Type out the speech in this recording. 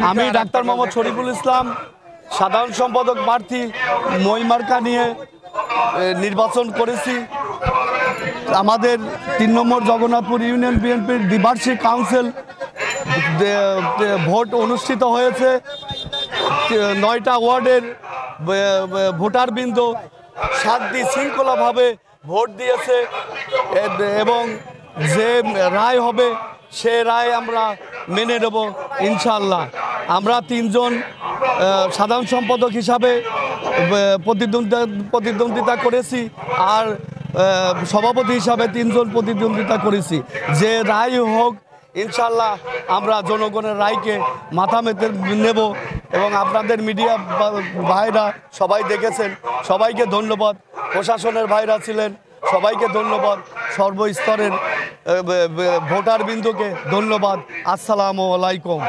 আমি ডাক্তার মোহাম্মদ শরীফুল ইসলাম, সাধারণ সম্পাদক প্রার্থী মই মার্কা নিয়ে নির্বাচন করেছি। আমাদের 3 নম্বর জগন্নাথপুর ইউনিয়ন বিএনপির দ্বিবার্ষিক কাউন্সিল ভোট অনুষ্ঠিত হয়েছে। 9টা ওয়ার্ডের ভোটারবৃন্দ শান্তি শৃঙ্খলাভাবে ভোট দিয়েছে এবং যে রায় হবে সে রায় আমরা মেনে নেব ইনশাআল্লাহ। আমরা 3 জন সাধারণ সম্পাদক হিসাবে প্রতিদ্বন্দ্বিতা করেছি, আর সভাপতি হিসাবে 3 জন প্রতিদ্বন্দ্বিতা করেছি। যে রায় হোক ইনশাআল্লাহ আমরা জনগণের রায়কে মাথা মেতে নেব। এবং আপনাদের মিডিয়া ভাইরা সবাই দেখেছেন, সবাইকে ধন্যবাদ। প্রশাসনের ভাইরা ছিলেন, সবাইকে ধন্যবাদ। সর্বস্তরের ভোটারবৃন্দকে ধন্যবাদ। আসসালামু আলাইকুম।